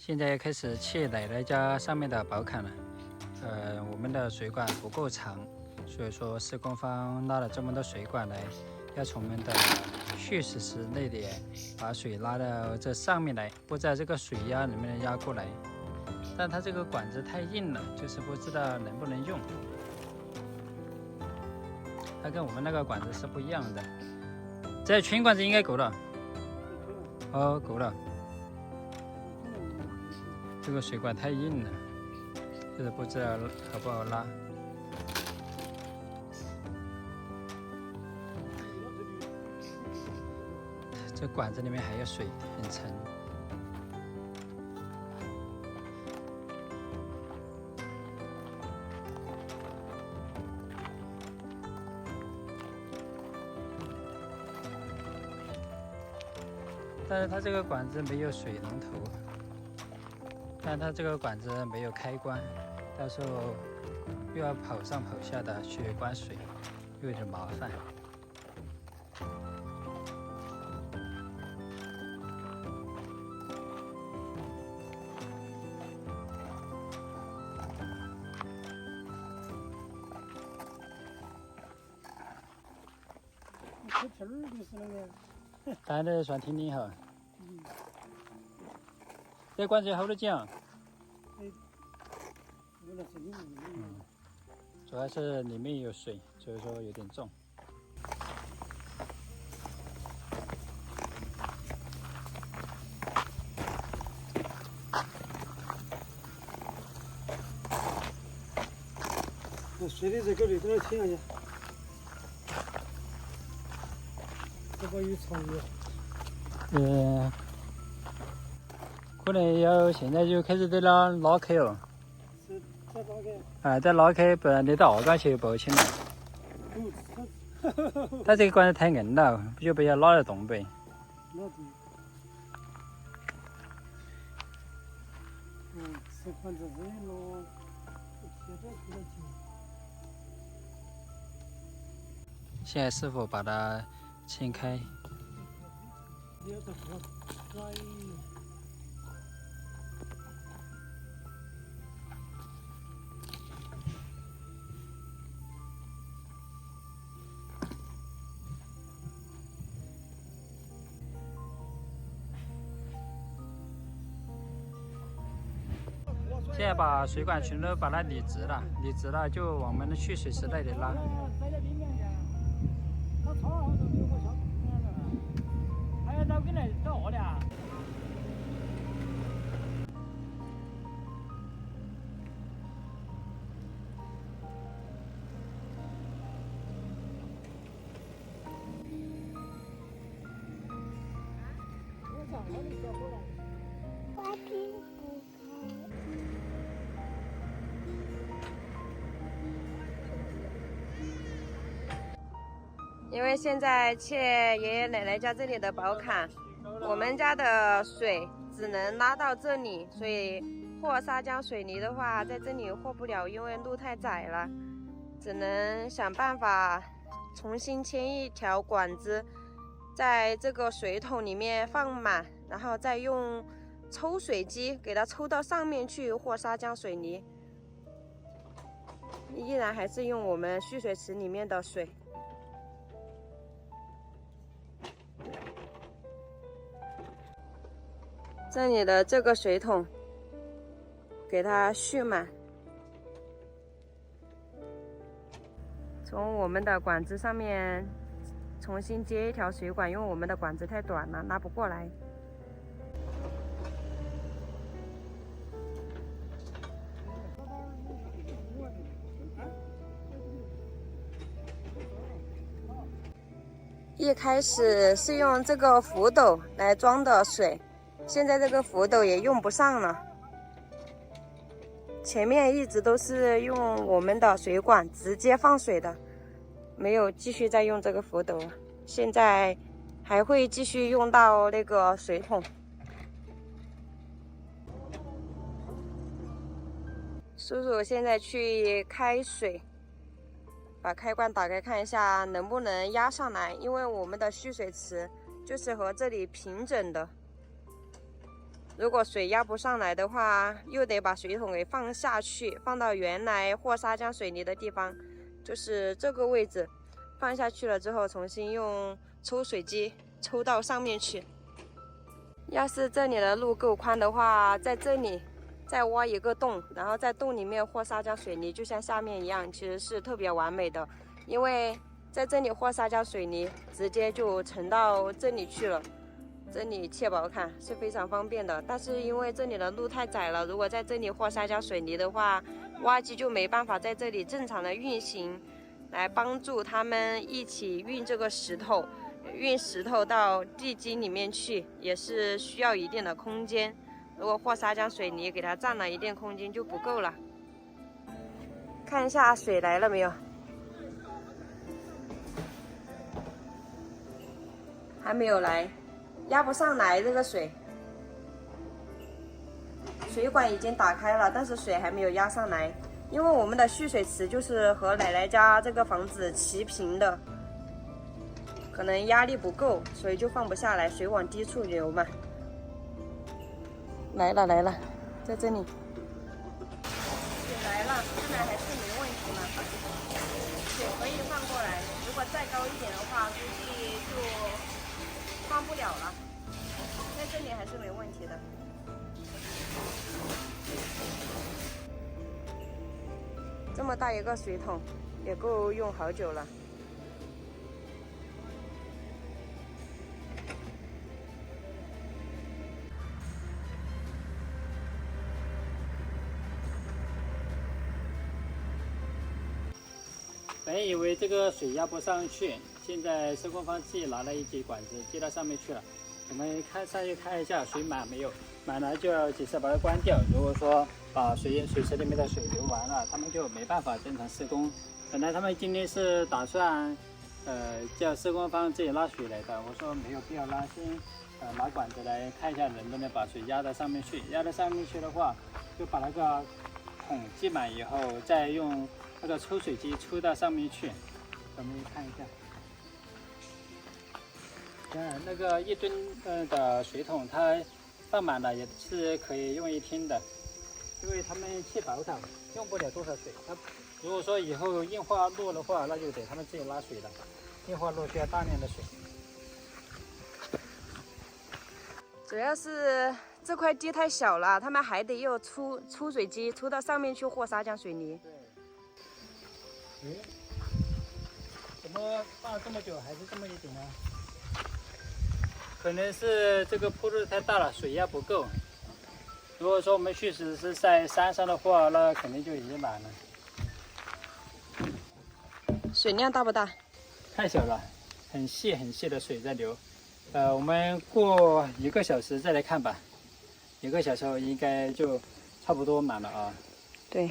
现在开始砌奶奶家上面的宝坎了。我们的水管不够长，所以说施工方拉了这么多水管来，要从我们的蓄水池那里把水拉到这上面来，不知道这个水压能不能压过来。但它这个管子太硬了，就是不知道能不能用。它跟我们那个管子是不一样的，这全管子应该够了。哦，够了。这个水管太硬了，就是不知道好不好拉。这管子里面还有水，很沉。但是它这个管子没有水龙头，但它这个管子没有开关，到时候又要跑上跑下的去关水，又有点麻烦。这皮儿就是那个。干的算挺厉害。这管子有好多斤啊？主要是里面有水，所以说有点重。那水的这个里头来听一下。这个有长的。可能要现在就开始在那拉开哦。是再拉开。啊，再拉开，不然你到二缸去抱起来。它这个管子太硬了，就不要拉得动呗。拉动。这管子这一拉，贴着比较紧。现在师傅把它撑开。现在把水管全都把它理直了，理直了就往我们的蓄水池那里拉。还要找跟来找我的啊？因为现在去爷爷奶奶家这里的宝坎，我们家的水只能拉到这里，所以和砂浆水泥的话在这里和不了，因为路太窄了，只能想办法重新牵一条管子，在这个水桶里面放满，然后再用抽水机给它抽到上面去和砂浆水泥，依然还是用我们蓄水池里面的水。这里的这个水桶给它蓄满，从我们的管子上面重新接一条水管，因为我们的管子太短了，拉不过来。一开始是用这个浮斗来装的水，现在这个浮斗也用不上了。前面一直都是用我们的水管直接放水的，没有继续再用这个浮斗了。现在还会继续用到那个水桶。叔叔现在去开水，把开关打开看一下能不能压上来，因为我们的蓄水池就是和这里平整的。如果水压不上来的话，又得把水桶给放下去，放到原来和砂浆水泥的地方，就是这个位置。放下去了之后，重新用抽水机抽到上面去。要是这里的路够宽的话，在这里再挖一个洞，然后在洞里面和砂浆水泥，就像下面一样，其实是特别完美的。因为在这里和砂浆水泥，直接就沉到这里去了。这里切薄坎是非常方便的，但是因为这里的路太窄了，如果在这里和砂浆水泥的话，挖机就没办法在这里正常的运行，来帮助他们一起运这个石头。运石头到地基里面去也是需要一定的空间，如果和砂浆水泥给它占了一定空间就不够了。看一下水来了没有？还没有来，压不上来这个水。水管已经打开了，但是水还没有压上来，因为我们的蓄水池就是和奶奶家这个房子齐平的。可能压力不够，所以就放不下来，水往低处流嘛。来了，在这里。水来了，看来还是没问题嘛。水可以放过来，如果再高一点的话，估计就放不了了。在这里还是没问题的。这么大一个水桶，也够用好久了。本以为这个水压不上去，现在施工方自己拿了一节管子接到上面去了。我们上去看一下水满没有，满了就要及时把它关掉。如果说把水池里面的水流完了，他们就没办法正常施工。本来他们今天是打算叫施工方自己拉水来的，我说没有必要拉，先拿管子来看一下能不能把水压到上面去。压到上面去的话，就把那个桶积满以后，再用那个抽水机抽到上面去。我们看一下，那个1吨的水桶，它放满了也是可以用1天的，因为他们切薄坎用不了多少水。它如果说以后硬化路的话，那就得他们自己拉水了。硬化路需要大量的水。主要是这块地太小了，他们还得用抽水机抽到上面去和砂浆水泥。对。怎么放了这么久还是这么一点呢？可能是这个坡度太大了，水压不够。如果说我们蓄水是在山上的话，那肯定就已经满了。水量大不大？太小了，很细的水在流。我们过1个小时再来看吧。1个小时后应该就差不多满了啊。对。